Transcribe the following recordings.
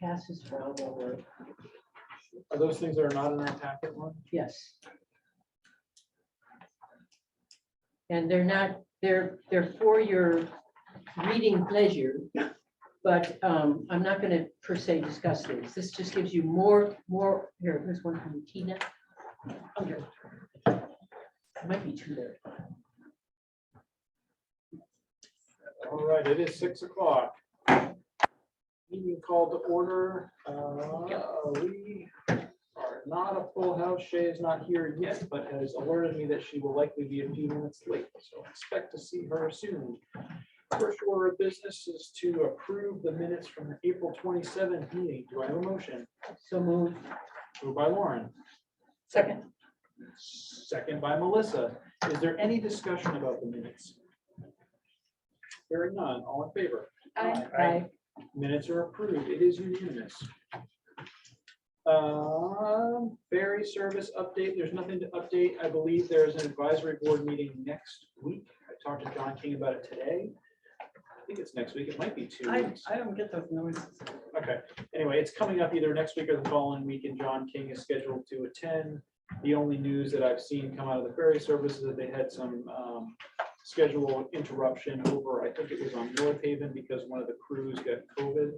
passes for all over. Are those things that are not in our packet one? Yes. And they're not, they're for your reading pleasure, but I'm not gonna per se discuss this. This just gives you more, here's one from Tina. Okay. Might be two there. All right, it is 6 o'clock. Meeting called to order. We are not a full house. Shay is not here yet, but has alerted me that she will likely be a few minutes late. So expect to see her soon. First order of business is to approve the minutes from the April 27th meeting. Do I have a motion? So moved. Moved by Lauren. Second. Second by Melissa. Is there any discussion about the minutes? Hearing none. All in favor? Aye. Minutes are approved. It is unanimous. Ferry service update. There's nothing to update. I believe there's an advisory board meeting next week. I talked to John King about it today. I think it's next week. It might be 2 weeks. I don't get those notices. Okay. Anyway, it's coming up either next week or the following week, and John King is scheduled to attend. The only news that I've seen come out of the ferry service is that they had some schedule interruption over, I think it was on North Haven, because one of the crews got COVID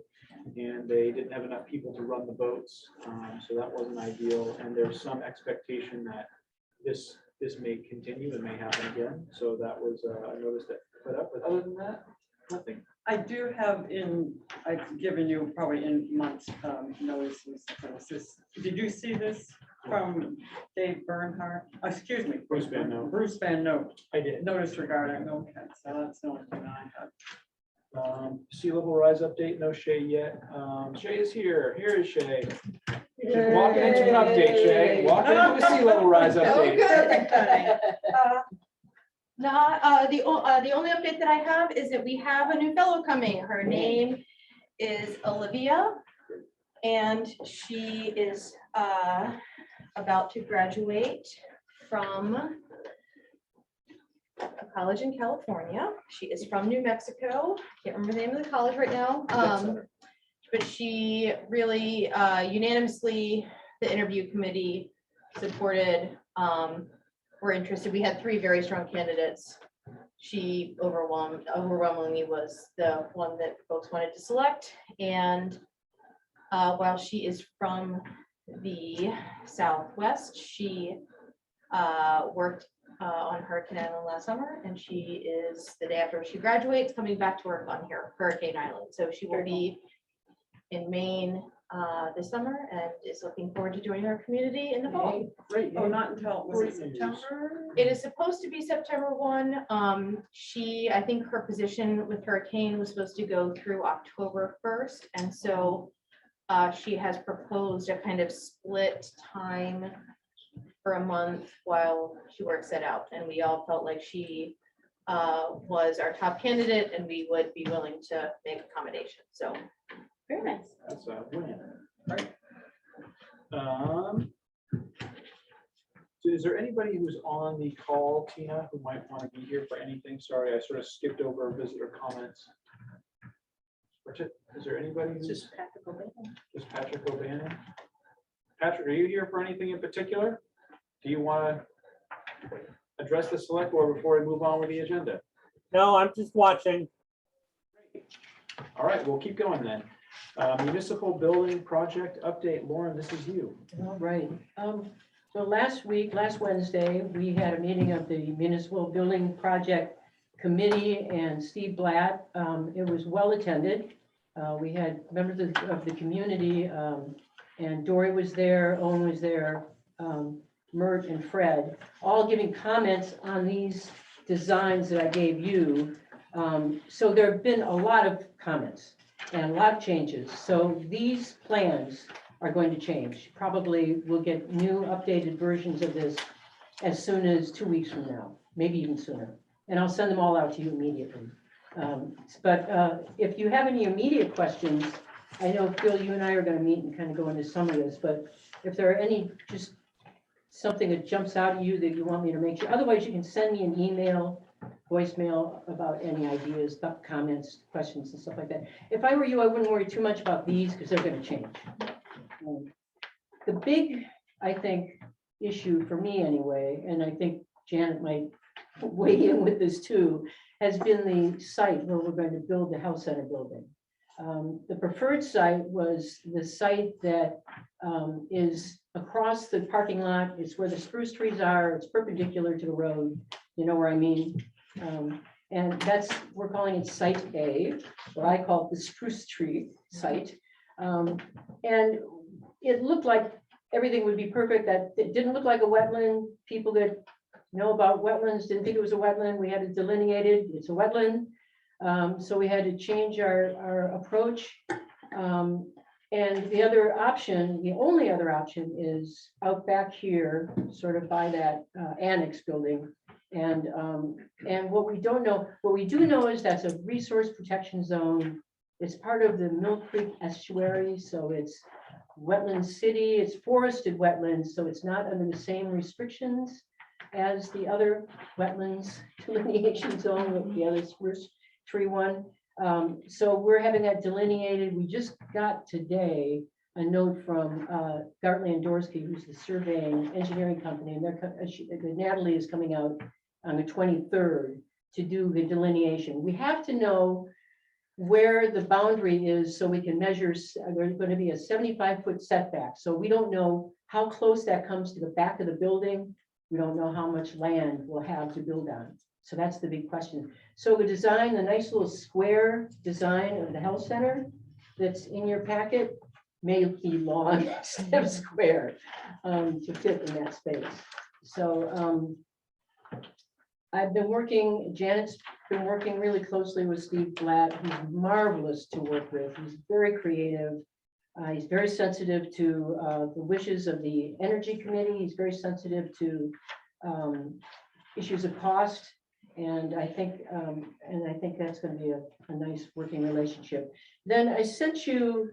and they didn't have enough people to run the boats. So that wasn't ideal. And there's some expectation that this may continue and may happen again. So that was a notice that put up. But other than that, nothing. I do have I've given you probably in months notices. Did you see this from Dave Bernhardt? Excuse me. Bruce Van Note. Bruce Van Note. I did. Notice regarding, okay, so that's the only thing I have. Sea level rise update, no Shay yet. Shay is here. Here is Shay. She's walking into an update, Shay. Walking into a sea level rise update. The only update that I have is that we have a new fellow coming. Her name is Olivia, and she is about to graduate from a college in California. She is from New Mexico. Can't remember the name of the college right now. But she really unanimously, the interview committee supported. Were interested. We had 3 very strong candidates. She overwhelmingly was the one that folks wanted to select. And while she is from the Southwest, she worked on Hurricane Island last summer, and she is, the day after she graduates, coming back to work on here, Hurricane Island. So she will be in Maine this summer and is looking forward to joining our community in the fall. Great. Oh, not until, was it September? It is supposed to be September 1. I think her position with Hurricane was supposed to go through October 1st. And so she has proposed a kind of split time for a month while she works it out. And we all felt like she was our top candidate and we would be willing to make accommodations. So very nice. That's a win. Right. So is there anybody who's on the call, Tina, who might want to be here for anything? Sorry, I sort of skipped over visitor comments. Bridget, is there anybody who's Just Patrick O'Bannon. just Patrick O'Bannon? Patrick, are you here for anything in particular? Do you want to address the select board before we move on with the agenda? No, I'm just watching. All right, we'll keep going then. Municipal building project update. Lauren, this is you. All right. So last Wednesday, we had a meeting of the Municipal Building Project Committee and Steve Blatt. It was well attended. We had members of the community, and Dory was there, Owen was there, Mert and Fred, all giving comments on these designs that I gave you. So there have been a lot of comments and a lot of changes. So these plans are going to change. Probably we'll get new updated versions of this as soon as 2 weeks from now, maybe even sooner. And I'll send them all out to you immediately. But if you have any immediate questions, I know, Phil, you and I are going to meet and kind of go into some of this, but if there are any, just something that jumps out at you that you want me to make sure, otherwise you can send me an email voicemail about any ideas, comments, questions and stuff like that. If I were you, I wouldn't worry too much about these because they're gonna change. The big, I think, issue for me anyway, and I think Janet might weigh in with this too, has been the site where we're going to build the health center building. The preferred site was the site that is across the parking lot. It's where the spruce trees are. It's perpendicular to the road. You know where I mean? And that's, we're calling it Site A, what I call it the spruce tree site. And it looked like everything would be perfect, that it didn't look like a wetland. People that know about wetlands didn't think it was a wetland. We had it delineated, it's a wetland. So we had to change our approach. And the other option, the only other option is out back here, sort of by that annex building. And what we don't know, what we do know is that's a resource protection zone. It's part of the Mill Creek estuary, so it's wetland city, it's forested wetlands, so it's not under the same restrictions as the other wetlands delineation zone with the other spruce tree one. So we're having that delineated. We just got today a note from Gartley and Dorsey, who's the surveying engineering company, and Natalie is coming out on the 23rd to do the delineation. We have to know where the boundary is so we can measure. There's going to be a 75-foot setback. So we don't know how close that comes to the back of the building. We don't know how much land we'll have to build on. So that's the big question. So the design, the nice little square design of the health center that's in your packet may be long instead of square to fit in that space. So I've been working, Janet's been working really closely with Steve Blatt. He's marvelous to work with. He's very creative. He's very sensitive to the wishes of the Energy Committee. He's very sensitive to issues of cost. And I think that's going to be a nice working relationship. Then I sent you,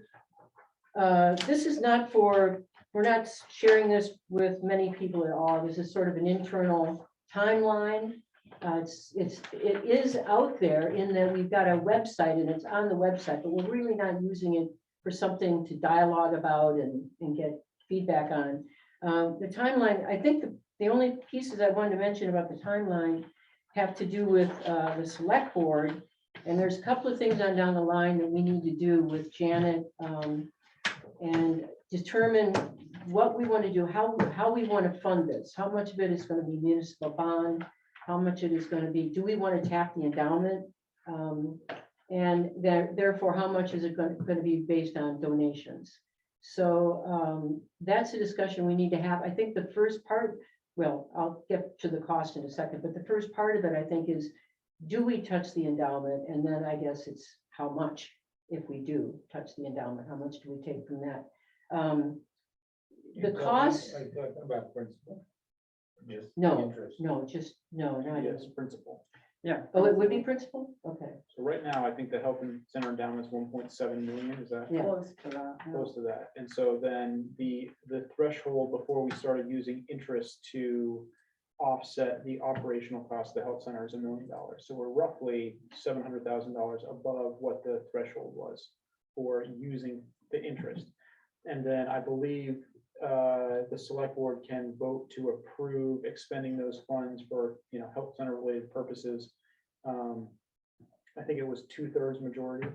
this is not for, we're not sharing this with many people at all. This is sort of an internal timeline. It is out there in that we've got a website and it's on the website, but we're really not using it for something to dialogue about and get feedback on. The timeline, I think the only pieces I wanted to mention about the timeline have to do with the select board. And there's a couple of things on down the line that we need to do with Janet and determine what we want to do, how we want to fund this, how much of it is going to be municipal bond, how much it is going to be, do we want to tap the endowment? And therefore, how much is it going to be based on donations? So that's a discussion we need to have. I think the first part, well, I'll get to the cost in a second, but the first part of it, I think, is do we touch the endowment? And then I guess it's how much, if we do touch the endowment, how much do we take from that? The cost, Are you talking about principal? Yes. no, Interest. no, just, no, not, Yes, principal. Yeah. oh, it would be principal? Okay, So right now, I think the health and center endowment is 1.7 million, is that yeah. Close to that. yeah. close to that? And so then the threshold before we started using interest to offset the operational cost of the health center is $1 million. So we're roughly $700,000 above what the threshold was for using the interest. And then I believe the select board can vote to approve expending those funds for, health center related purposes. I think it was 2/3 majority. Is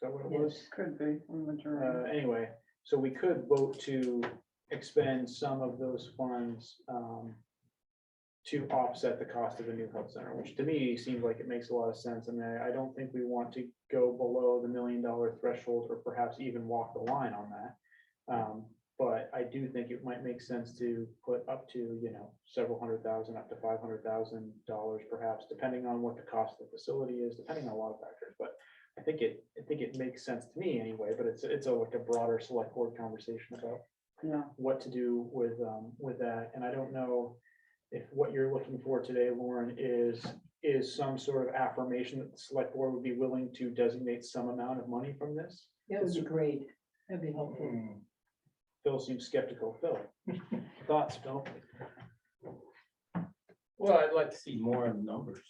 that what it was? Yes. Could be a majority. Anyway, so we could vote to expend some of those funds to offset the cost of a new health center, which to me seems like it makes a lot of sense. And I don't think we want to go below the $1 million threshold or perhaps even walk the line on that. But I do think it might make sense to put up to, several $100,000 up to $500,000 perhaps, depending on what the cost of the facility is, depending on a lot of factors. But I think it makes sense to me anyway, but it's like a broader select board conversation about Yeah. what to do with that. And I don't know if what you're looking for today, Lauren, is some sort of affirmation that the select board would be willing to designate some amount of money from this. That would be great. That'd be helpful. Phil seems skeptical. Phil, thoughts, Phil? Well, I'd like to see more of the numbers.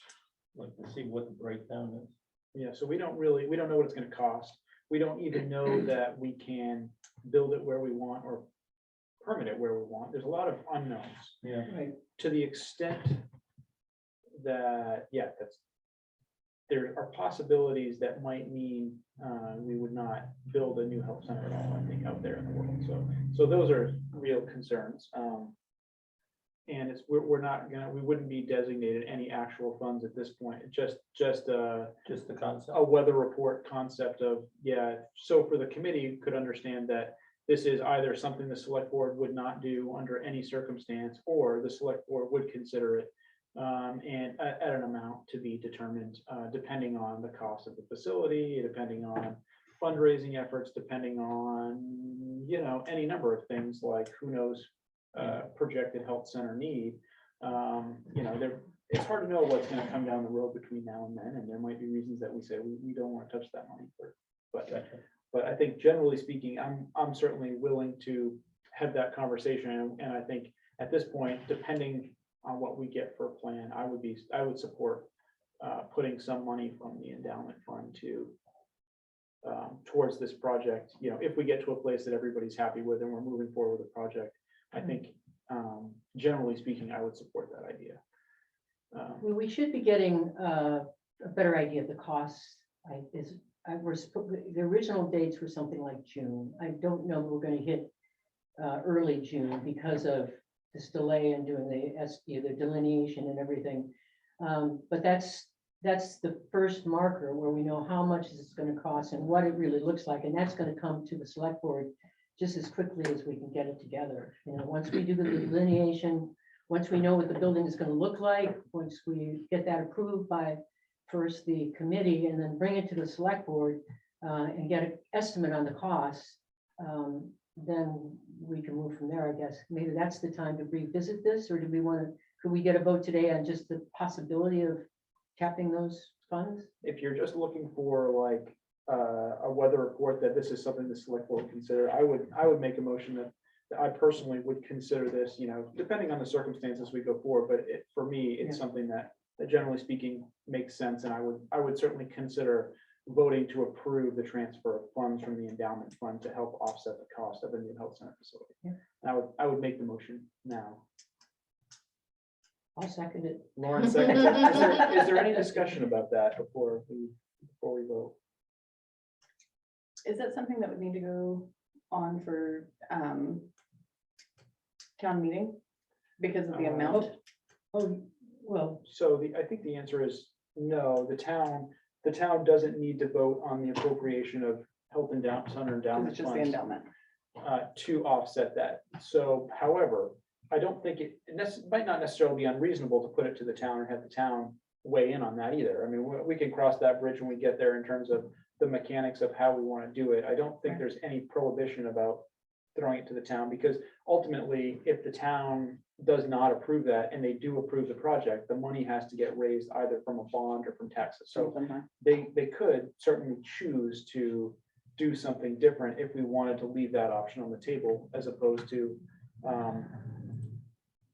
Like to see what the breakdown is. Yeah, so we don't know what it's gonna cost. We don't even know that we can build it where we want or permit it where we want. There's a lot of unknowns. Yeah. To the extent that, yeah, there are possibilities that might mean we would not build a new health center at all, I think, out there in the world. So those are real concerns. And we're not gonna, we wouldn't be designated any actual funds at this point, just Just the concept. a weather report concept of, yeah, so for the committee could understand that this is either something the select board would not do under any circumstance, or the select board would consider it. And at an amount to be determined, depending on the cost of the facility, depending on fundraising efforts, depending on, any number of things, like who knows, projected health center need. It's hard to know what's gonna come down the road between now and then, and there might be reasons that we say we don't wanna touch that money for, but I think generally speaking, I'm certainly willing to have that conversation, and I think at this point, depending on what we get for a plan, I would support putting some money from the endowment fund to towards this project. If we get to a place that everybody's happy with and we're moving forward with the project, I think generally speaking, I would support that idea. Well, we should be getting a better idea of the costs. The original dates were something like June. I don't know if we're going to hit early June because of this delay in doing the delineation and everything. But that's the first marker where we know how much it's going to cost and what it really looks like. And that's going to come to the select board just as quickly as we can get it together. Once we do the delineation, once we know what the building is going to look like, once we get that approved by first the committee and then bring it to the select board and get an estimate on the costs, then we can move from there, I guess. Maybe that's the time to revisit this, or do we want to, could we get a vote today on just the possibility of tapping those funds? If you're just looking for like a weather report that this is something the select board would consider, I would make a motion that I personally would consider this, depending on the circumstances we go forward, but for me, it's something that generally speaking makes sense, and I would certainly consider voting to approve the transfer of funds from the endowment fund to help offset the cost of a new health center facility. Yeah. I would make the motion now. I'll second it. Lauren seconds it. Is there any discussion about that before we vote? Is that something that would need to go on for town meeting because of the amount? Oh, well, So I think the answer is no. The town doesn't need to vote on the appropriation of health center endowment It's just the funds endowment. to offset that. So, however, I don't think it might not necessarily be unreasonable to put it to the town and have the town weigh in on that either. I mean, we can cross that bridge when we get there in terms of the mechanics of how we want to do it. I don't think there's any prohibition about throwing it to the town, because ultimately, if the town does not approve that and they do approve the project, the money has to get raised either from a bond or from taxes. So they could certainly choose to do something different if we wanted to leave that option on the table, as opposed to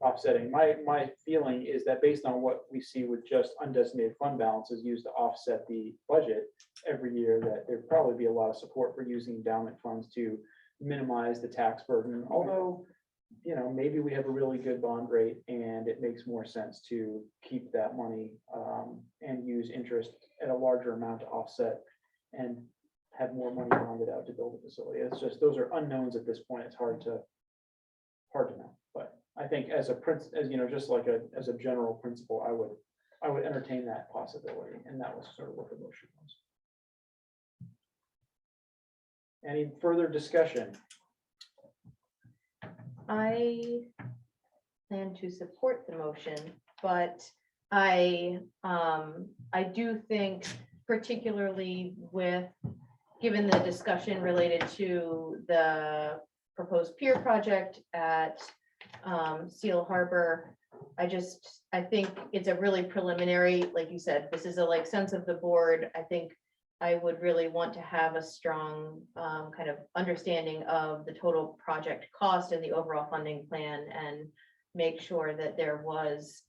offsetting. My feeling is that based on what we see with just undesignated fund balances used to offset the budget every year, that there'd probably be a lot of support for using endowment funds to minimize the tax burden. Although, maybe we have a really good bond rate and it makes more sense to keep that money and use interest at a larger amount to offset and have more money bonded out to build a facility. It's just, those are unknowns at this point. It's hard to know. But I think as just like as a general principle, I would entertain that possibility, and that was sort of what the motion was. Any further discussion? I plan to support the motion, but I do think, particularly given the discussion related to the proposed pier project at Seal Harbor, I think it's a really preliminary, like you said, this is a sense of the board. I think I would really want to have a strong kind of understanding of the total project cost and the overall funding plan, and make sure that there was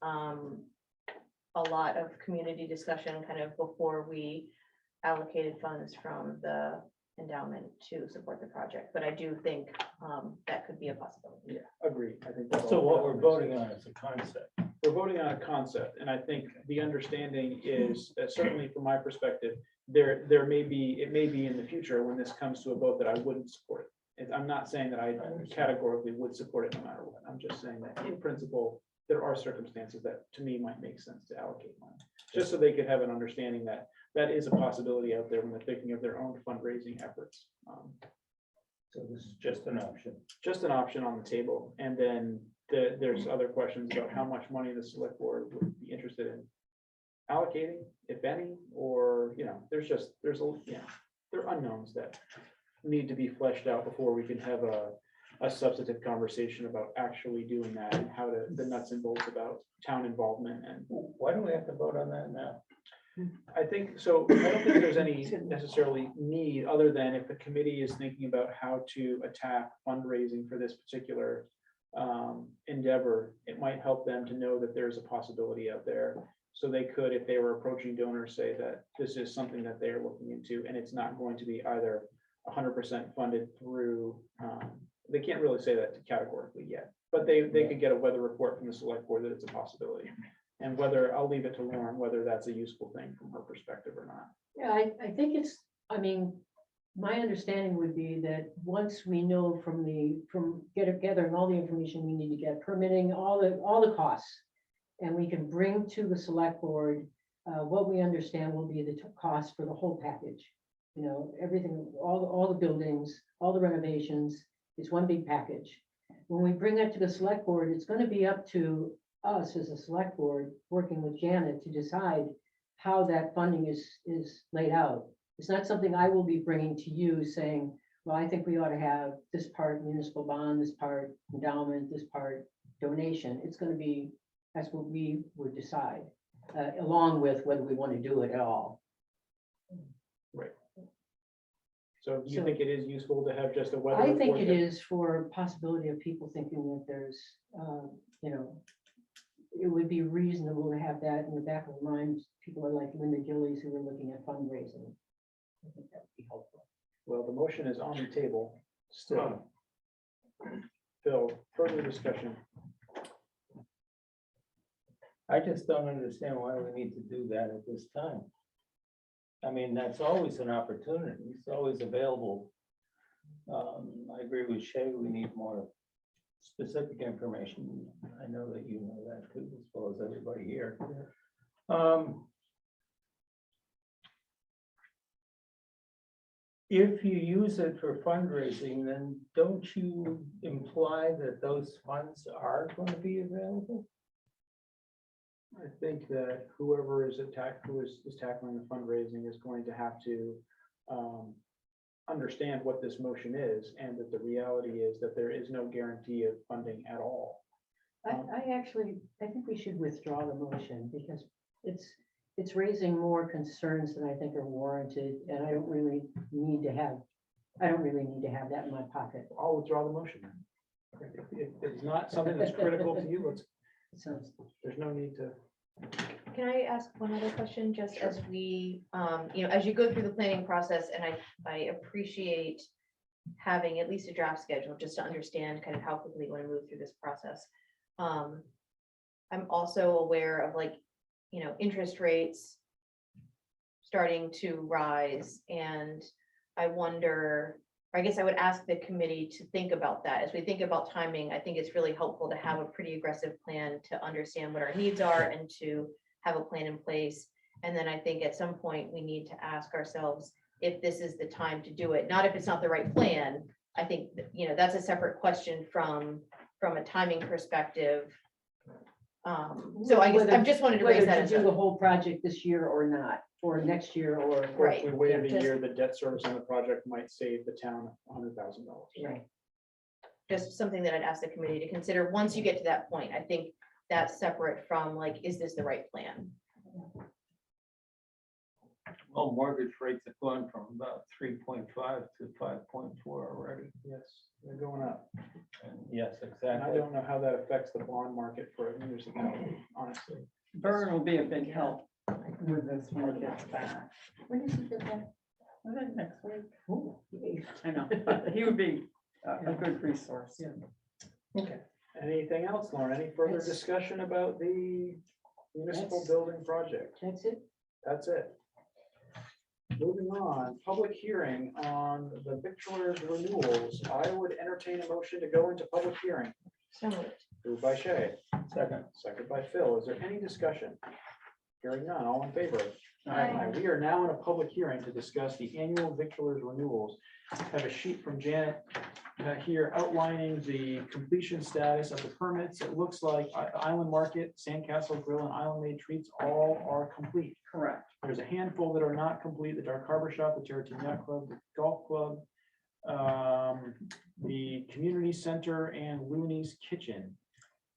a lot of community discussion kind of before we allocated funds from the endowment to support the project, but I do think that could be a possibility. Yeah, agree. I think. that's So all- what we're voting on is a concept. We're voting on a concept, and I think the understanding is, certainly from my perspective, it may be in the future when this comes to a vote that I wouldn't support it. I'm not saying that I understand. categorically would support it no matter what. I'm just saying that in principle, there are circumstances that to me might make sense to allocate money. Just so they could have an understanding that that is a possibility out there when they're thinking of their own fundraising efforts. So this is just an option. Just an option on the table. And then there's other questions about how much money the select board would be interested in allocating, if any, or, there's there are unknowns that need to be fleshed out before we can have a substantive conversation about actually doing that and how to, the nuts and bolts about town involvement. And Why do we have to vote on that now? I think, so I don't think there's any necessarily need, other than if the committee is thinking about how to attack fundraising for this particular endeavor, it might help them to know that there's a possibility out there. So they could, if they were approaching donors, say that this is something that they're looking into, and it's not going to be either 100% funded through, they can't really say that categorically yet, but they could get a weather report from the select board that it's a possibility. And whether, I'll leave it to Lauren, whether that's a useful thing from her perspective or not. Yeah, I think my understanding would be that once we know from gathering all the information we need to get, permitting, all the costs, and we can bring to the select board what we understand will be the cost for the whole package. Everything, all the buildings, all the renovations, it's one big package. When we bring that to the select board, it's going to be up to us as a select board, working with Janet, to decide how that funding is laid out. It's not something I will be bringing to you saying, well, I think we ought to have this part municipal bond, this part endowment, this part donation. It's going to be, that's what we would decide, along with whether we want to do it at all. So do you So- think it is useful to have just a weather? I think report it that- is for possibility of people thinking that there's, it would be reasonable to have that in the back of their minds. People are like Linda Gillies who are looking at fundraising. I think that would be helpful. Well, the motion is on the table still. Phil, further discussion. I just don't understand why we need to do that at this time. I mean, that's always an opportunity. It's always available. I agree with Shay, we need more specific information. I know that you know that too, as well as everybody here. If you use it for fundraising, then don't you imply that those funds are going to be available? I think that whoever is tackling the fundraising is going to have to understand what this motion is, and that the reality is that there is no guarantee of funding at all. I think we should withdraw the motion because it's raising more concerns than I think are warranted, and I don't really need to have that in my pocket. I'll withdraw the motion then. If it's not something that's critical to you, there's no need to. Can I ask one other question, just as we, as you go through the planning process, and I appreciate having at least a draft schedule, just to understand kind of how quickly you want to move through this process. I'm also aware of interest rates starting to rise, and I wonder, or I guess I would ask the committee to think about that. As we think about timing, I think it's really helpful to have a pretty aggressive plan to understand what our needs are and to have a plan in place. And then I think at some point we need to ask ourselves if this is the time to do it, not if it's not the right plan. I think, that's a separate question from a timing perspective. So I guess I just wanted to raise Whether that. to as do a- the whole project this year or not, or next year, or. Right. If we waited a Just- year, the debt service on the project might save the town $100,000. Right. Just something that I'd ask the committee to consider once you get to that point. I think that's separate from is this the right plan? Well, mortgage rates have gone from about 3.5 to 5.4 already. Yes, they're going up. And yes, And I exactly. don't know how that affects the bond market for a municipality, honestly. Vern will be a big help with this when it gets back. When did you get that? I think next week. I know, but he would be a good resource. Okay. Anything else, Lauren? Any further That's- discussion about the municipal That's- building project? That's it. That's it. Moving on, public hearing on the victualers renewals. I would entertain a motion to go into public hearing. So moved. Moved by Shay, Second. second by Phil. Is there any discussion? Hearing none, all in favor? Aye. We are now in a public hearing to discuss the annual victualers renewals. I have a sheet from Janet here outlining the completion status of the permits. It looks like Island Market, Sandcastle Grill, and Island Made Treats all are complete. Correct. There's a handful that are not complete, the Dark Harbor Shop, the Tarleton Yacht Club, the Golf Club, the Community Center, and Looney's Kitchen.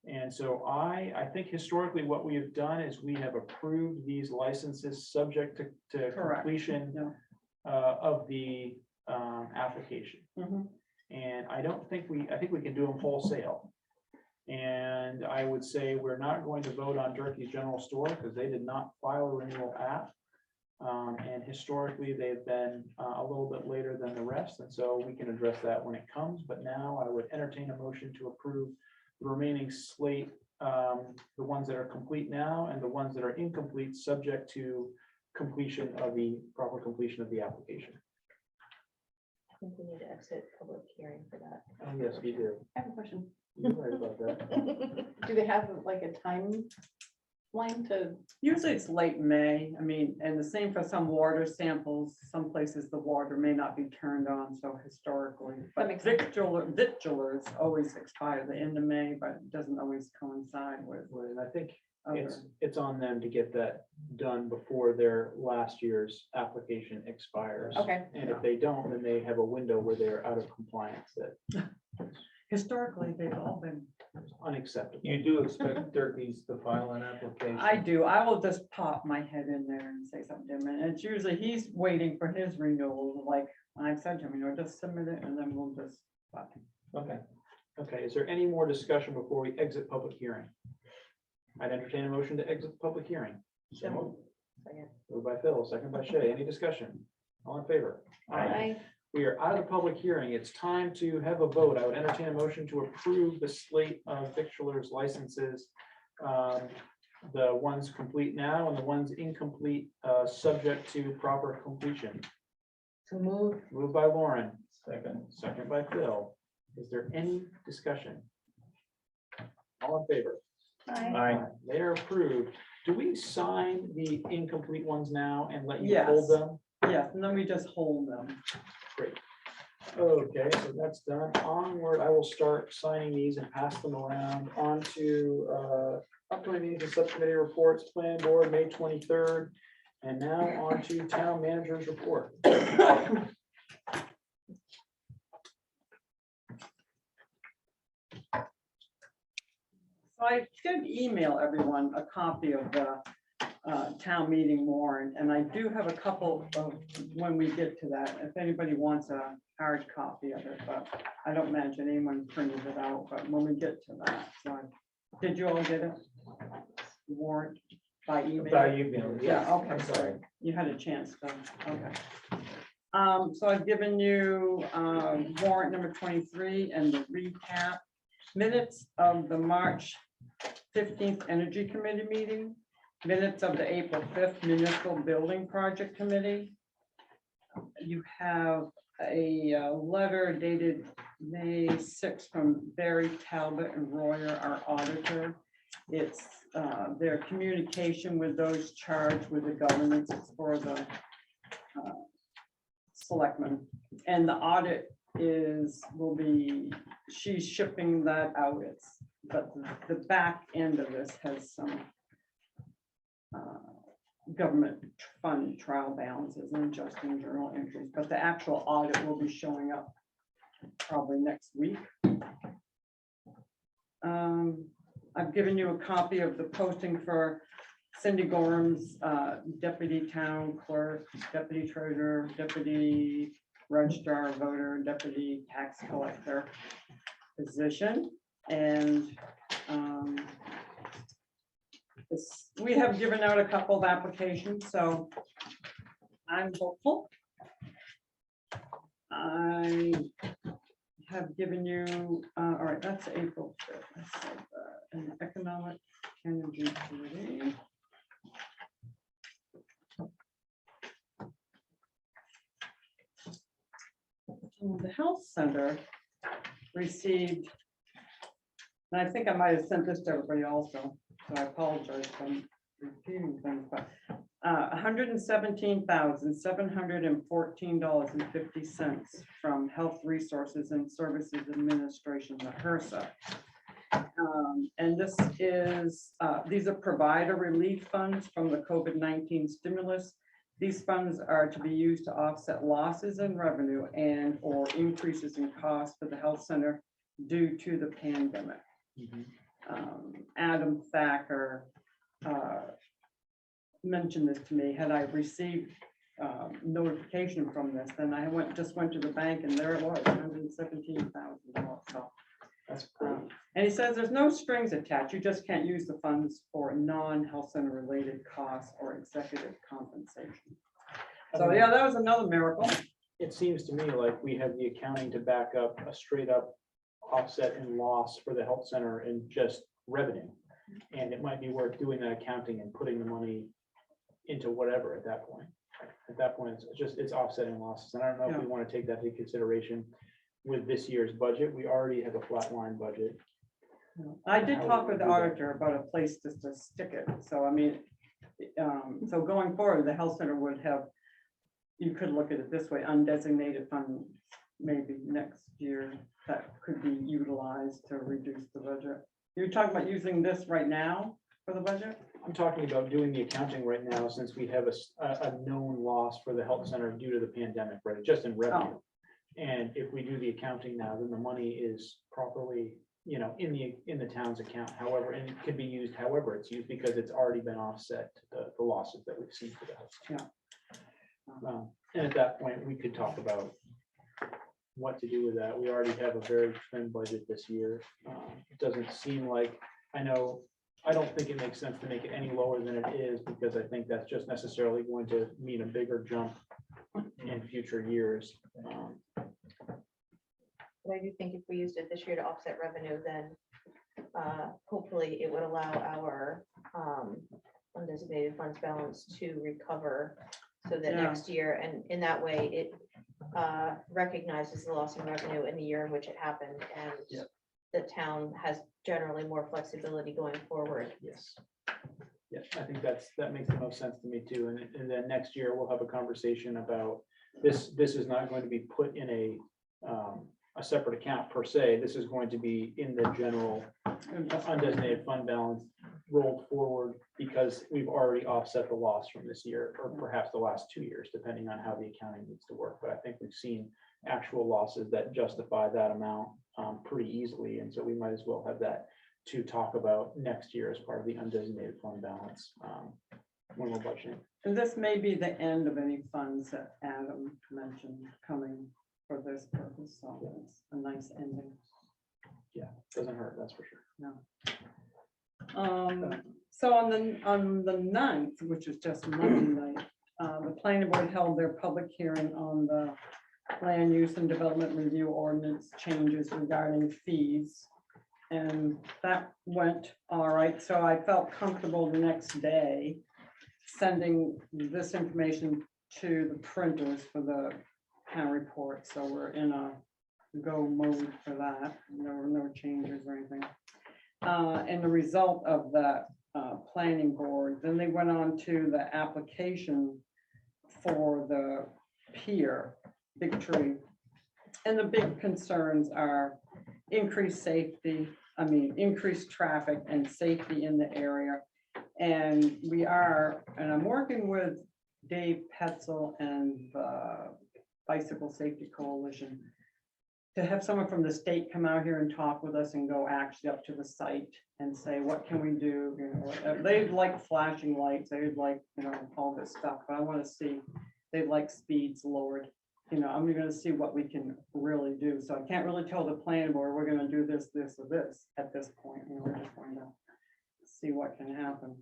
And so I think historically what we have done is we have approved these licenses subject to Correct. completion Yeah. of the application. Mhm. And I think we can do them wholesale. And I would say we're not going to vote on Durkee's General Store because they did not file a renewal app. And historically, they've been a little bit later than the rest, and so we can address that when it comes. But now I would entertain a motion to approve the remaining slate, the ones that are complete now and the ones that are incomplete, subject to proper completion of the application. I think we need to exit public hearing for that. Oh, yes, you do. I have a question. You're right about that. Do they have like a timeline to, Usually it's late May, I mean, and the same for some water samples, some places the water may not be turned on, so historically. But makes sense. victualers always expire the end of May, but it doesn't always coincide with And I think other. it's on them to get that done before their last year's application expires. okay, And if they don't, then they have a window where they're out of compliance that Historically, they've all been, is unacceptable. You do expect Durkee's to file an application? I do, I will just pop my head in there and say something to him, and it's usually, he's waiting for his renewal, like, I've said to him, just submit it, and then we'll just. Okay. Okay, is there any more discussion before we exit public hearing? I'd entertain a motion to exit the public hearing. So moved. Second. Moved by Phil, second by Shay. Any discussion? All in favor? I, We are out of the public hearing. It's time to have a vote. I would entertain a motion to approve the slate of victualers licenses. The ones complete now and the ones incomplete, subject to proper completion. So moved. Moved by Lauren, Second. second by Phil. Is there any discussion? All in favor? I, They are approved. Do we sign the incomplete ones now and let you hold Yes. them? Yes, and then we just hold them. Okay, so that's done. Onward, I will start signing these and pass them around on to upcoming meetings and subcommittee reports, plan board, May 23rd. And now on to town manager's report. So I did email everyone a copy of the town meeting warrant, and I do have a couple of, when we get to that, if anybody wants a hard copy of it, but I don't imagine anyone printed it out, but when we get to that, so. Did you all get it? Warrant by email? By email, yes. Yeah, okay. I'm sorry. You had a chance to, okay. So I've given you warrant number 23 and the recap minutes of the March 15th Energy Committee meeting, minutes of the April 5th Municipal Building Project Committee. You have a letter dated May 6th from Barry Talbot and Royer, our auditor. It's their communication with those charged with the governance. It's for the selectmen. And the audit will be, she's shipping that out. But the back end of this has some government fund trial balances and adjusting journal entries, but the actual audit will be showing up probably next week. I've given you a copy of the posting for Cindy Gorham's deputy town clerk, deputy treasurer, deputy registrar of voter, deputy tax collector position. And we have given out a couple of applications, so I'm hopeful. I have given you, all right, that's April 5th. I said, an economic energy committee. The health center received, and I think I might have sent this to everybody also, so I apologize for repeating things, but $117,714.50 from Health Resources and Services Administration, the HRSA. And this is, these are provider relief funds from the COVID-19 stimulus. These funds are to be used to offset losses in revenue and or increases in cost for the health center due to the pandemic. Adam Thacker mentioned this to me. Had I received notification from this, then I just went to the bank and there it was, $117,000. So, That's great. and he says there's no strings attached. You just can't use the funds for non-health center related costs or executive compensation. So yeah, that was another miracle. It seems to me like we have the accounting to back up a straight up offset in loss for the health center and just revenue. And it might be worth doing that accounting and putting the money into whatever at that point. At that point, it's offsetting losses. And I don't know if we want to take that into consideration with this year's budget. We already have a flatline budget. I did talk with the auditor about a place just to stick it. So I mean, so going forward, the health center would have, you could look at it this way, undesignated fund maybe next year that could be utilized to reduce the budget. You're talking about using this right now for the budget? I'm talking about doing the accounting right now, since we have a known loss for the health center due to the pandemic, right, just in revenue. And if we do the accounting now, then the money is properly, you know, in the town's account, however, and it can be used however it's used, because it's already been offset the losses that we've seen for the health. And at that point, we could talk about what to do with that. We already have a very thin budget this year. It doesn't seem like, I don't think it makes sense to make it any lower than it is, because I think that's just necessarily going to mean a bigger jump in future years. But I do think if we used it this year to offset revenue, then hopefully it would allow our undesignated funds balance to recover, so that next year, and in that way, it recognizes the loss in revenue in the year in which it happened, and the town has generally more flexibility going forward. Yes. Yes, I think that makes the most sense to me too. And then next year we'll have a conversation about this. This is not going to be put in a separate account per se. This is going to be in the general undesignated fund balance rolled forward, because we've already offset the loss from this year, or perhaps the last 2 years, depending on how the accounting needs to work. But I think we've seen actual losses that justify that amount pretty easily. And so we might as well have that to talk about next year as part of the undesignated fund balance when we're budgeting. And this may be the end of any funds that Adam mentioned coming for this purpose, so it's a nice ending. Yeah, doesn't hurt, that's for sure. No. So on the 9th, which is just Monday night, the planning board held their public hearing on the land use and development review ordinance changes regarding fees. And that went all right. So I felt comfortable the next day sending this information to the printers for the town report. So we're in a go mode for that. No changes or anything. And the result of that planning board, then they went on to the application for the pier, Big Tree. And the big concerns are increased safety, increased traffic and safety in the area. And I'm working with Dave Petzel and the Bicycle Safety Coalition to have someone from the state come out here and talk with us and go actually up to the site and say, what can we do? You know, they'd like flashing lights, they'd like, you know, all this stuff, but I want to see, they'd like speeds lowered. You know, I'm gonna see what we can really do. So I can't really tell the planning board, we're gonna do this, this, or this at this point. You know, we're just going to see what can happen.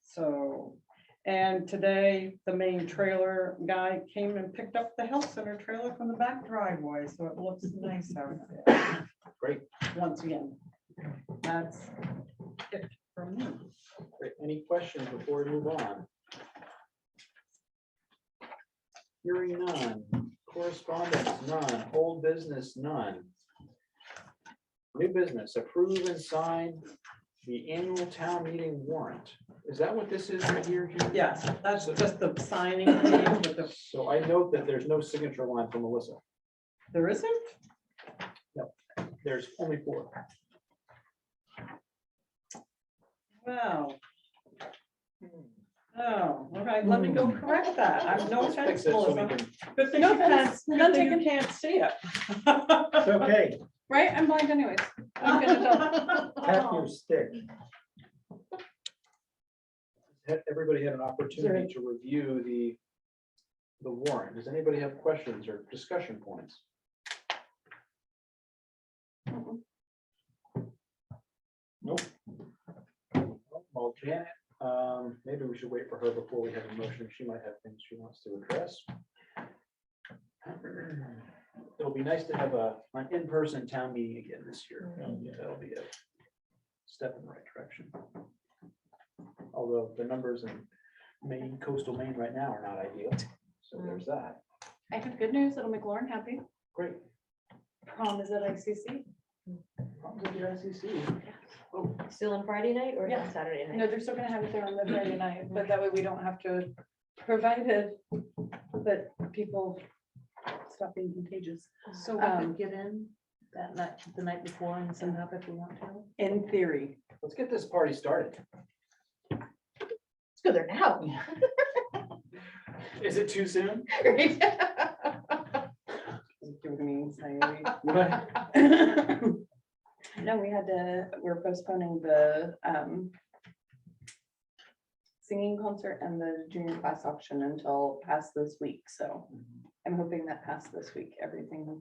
So, and today, the main trailer guy came and picked up the health center trailer from the back driveway, so it looks nice out there. Great. Once again, that's it for me. Great. Any questions before we move on? Hearing none, correspondence, none, old business, none. New business, approve and sign the annual town meeting warrant. Is that what this is right here? Judy? Yes, that's just the signing page with the, So I note that there's no signature line from Melissa. there isn't? There's only 4. Wow. Oh, okay, let me go correct that. I'm no Let's offense, fix it so we Melissa. can. Good thing No you can't, offense, good none thing you taken. can't see it. It's okay, Right, I'm blind anyways. I'm gonna tell. tap your stick. Everybody had an opportunity to review the warrant. Does anybody have questions or discussion points? Nope. Well, Janet, maybe we should wait for her before we have a motion. She might have things she wants to address. It'll be nice to have an in-person town meeting again this year. That'll be a step in the right direction. Although the numbers in Maine, coastal Maine right now are not ideal. So there's that. I have good news, it'll make Lauren happy. Great. Prom is at ICC. Problems with the ICC. Oh, Still on Friday night or Yeah. Saturday night? No, they're still gonna have it there on the Friday night, but that way we don't have to, provided that people stop being contagious. So we could get in that night, the night before and set up if we want to. In theory. let's get this party started. Let's go there now. Is it too soon? Right? Do what I mean, saying No, we're postponing the singing concert and the junior class auction until past this week, so I'm hoping that past this week, everything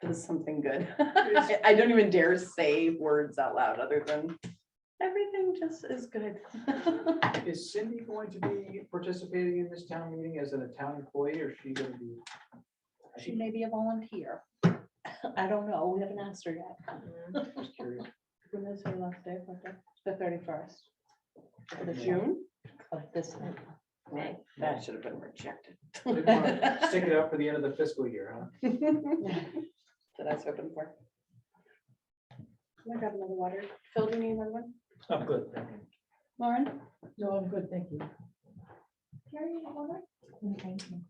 does something good. I don't even dare say words out loud other than everything just is good. Is Cindy going to be participating in this town meeting as a town employee, or is she going to be? She may be a volunteer. I don't know. We haven't asked her yet. Just curious. When is her last day? The 31st. Of the June, Of this month. May. that should have been rejected. Didn't want to stick it out for the end of the fiscal year, huh? That I was hoping for. I got another water. Phil, do you need another one? I'm good, thank you. Lauren? No, I'm good, thank you. Carrie, you have water? Thank you.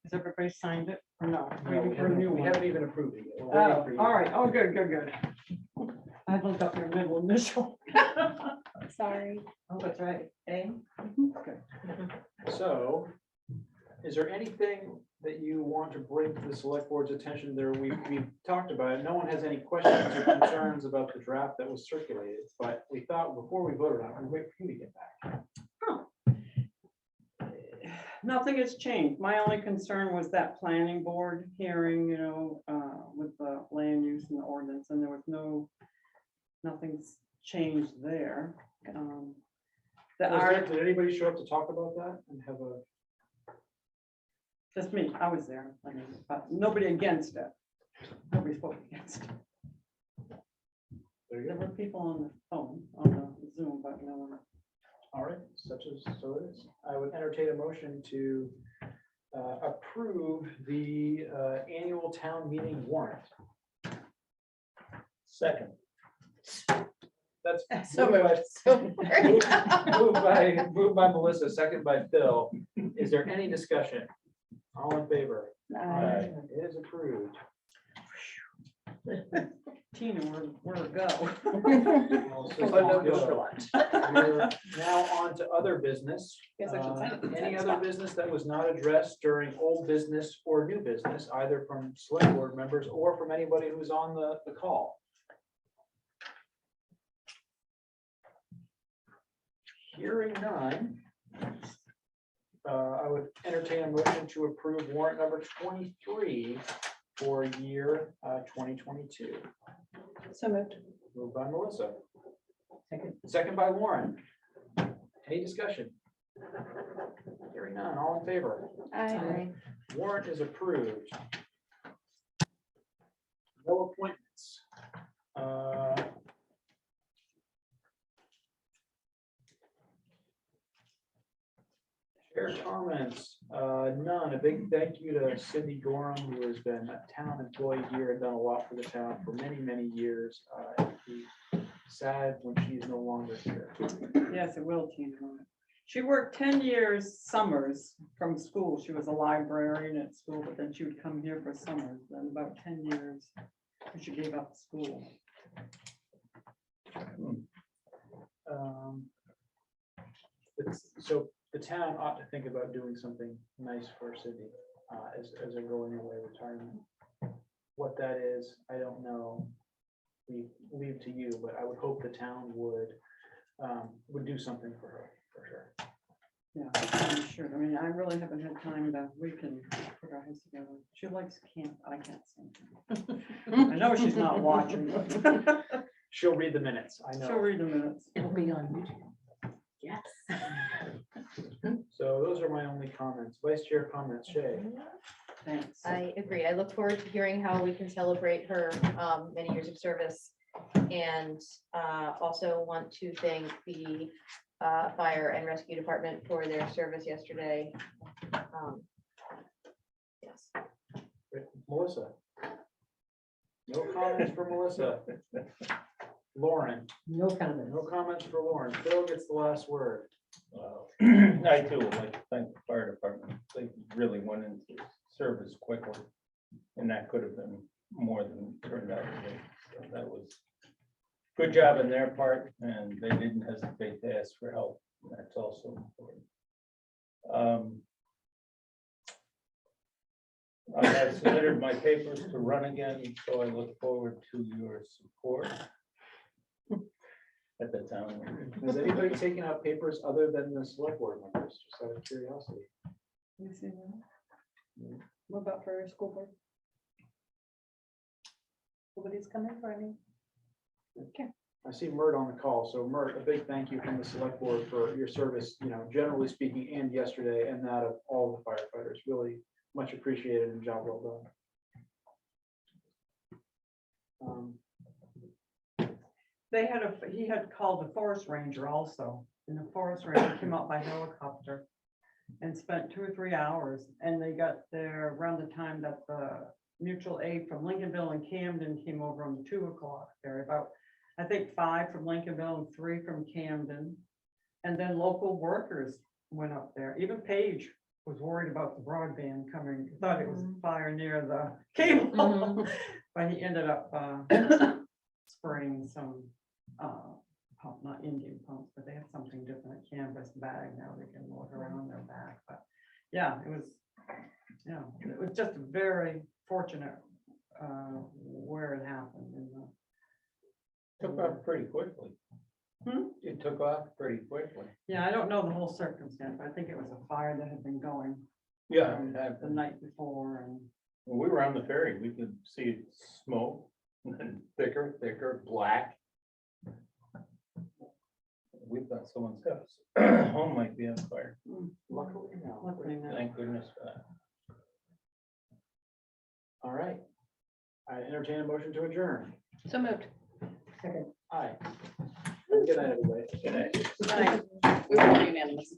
Has everybody signed it? Or no? No, Waiting for a new we one. haven't even approved it yet. We're waiting Oh, for you. all right. Oh, good, good, good. I looked up your middle initial. Sorry. Oh, that's right. A? So, is there anything that you want to bring to the select board's attention there? We've talked about it. No one has any questions or concerns about the draft that was circulated, but we thought before we voted on it, we'd wait for you to get back. Nothing has changed. My only concern was that planning board hearing, you know, with the land use and the ordinance, and there was nothing's changed there. Did anybody show up to talk about that and have a? Just me, I was there, I mean, but nobody against it. Nobody spoke against it. There were people on the phone, on the Zoom, but no one. All right, so it is. I would entertain a motion to approve the annual town meeting warrant. Second. That's So moved by- moved. So moved by Melissa, second by Phil. Is there any discussion? All in favor? Aye. It is approved. Tina, where to go? Well, so we're now on to other business. Guess I should sign it. Any other business that was not addressed during old business or new business, either from select board members or from anybody who's on the call? Hearing none, I would entertain a motion to approve warrant number 23 for year 2022. So moved. Moved by Melissa. Second by Warren. Any discussion? Hearing none, all in favor? Warrant is approved. No appointments. Chair comments, none. A big thank you to Cindy Gorham, who has been a town employee here and done a lot for the town for many, many years. It'd be sad when she's no longer here. Yes, it will, Tina. She worked 10 years summers from school. She was a librarian at school, but then she would come here for summers. Then about 10 years, she gave up school. So the town ought to think about doing something nice for Cindy as a going away retirement. What that is, I don't know. We leave to you, but I would hope the town would do something for her, for sure. Yeah, I'm sure. I mean, I really haven't had time to, we can put our heads together. She likes camp. I can't sing. I know she's not watching. But She'll read the minutes, I she'll know. read the minutes. It'll be on YouTube. Yes. So those are my only comments. Vice Chair comments, Shay. Thanks. I agree. I look forward to hearing how we can celebrate her many years of service. And also want to thank the fire and rescue department for their service yesterday. Yes. Melissa. No comments for Melissa. Lauren, No comment. no comments for Lauren. Phil gets the last word. I too would like to thank the fire department. They really went into service quickly. And that could have been more than it turned out to be. So that was good job on their part, and they didn't hesitate to ask for help. That's also important. I have submitted my papers to run again, so I look forward to your support at the town meeting. Has anybody taken out papers other than the select board members, just out of curiosity? You see that? What about for school board? Nobody's coming for any. I see Mert on the call, so Mert, a big thank you from the select board for your service, generally speaking, and yesterday, and that of all the firefighters, really much appreciated and job well done. They had he had called the forest ranger also, and the forest ranger came out by helicopter and spent 2 or 3 hours, and they got there around the time that the mutual aid from Lincolnville and Camden came over on 2 o'clock. There about, I think, 5 from Lincolnville and 3 from Camden, and then local workers went up there. Even Paige was worried about the broadband coming, thought it was a fire near the cable, but he ended up spraying some pump, not Indian pumps, but they have something different, a canvas bag. Now they can look around their back. But yeah, it was just very fortunate where it happened. Took off pretty quickly. It took off pretty quickly. Yeah, I don't know the whole circumstance, but I think it was a fire that had been going Yeah. the night before, and When we were on the ferry, we could see smoke, and then thicker, black. We thought someone's house, home might be on fire. Luckily, no. luckily not. Thank goodness for that. All right. I entertain a motion to adjourn. So moved. Aye. Good night, everybody. Good night. We were unanimous.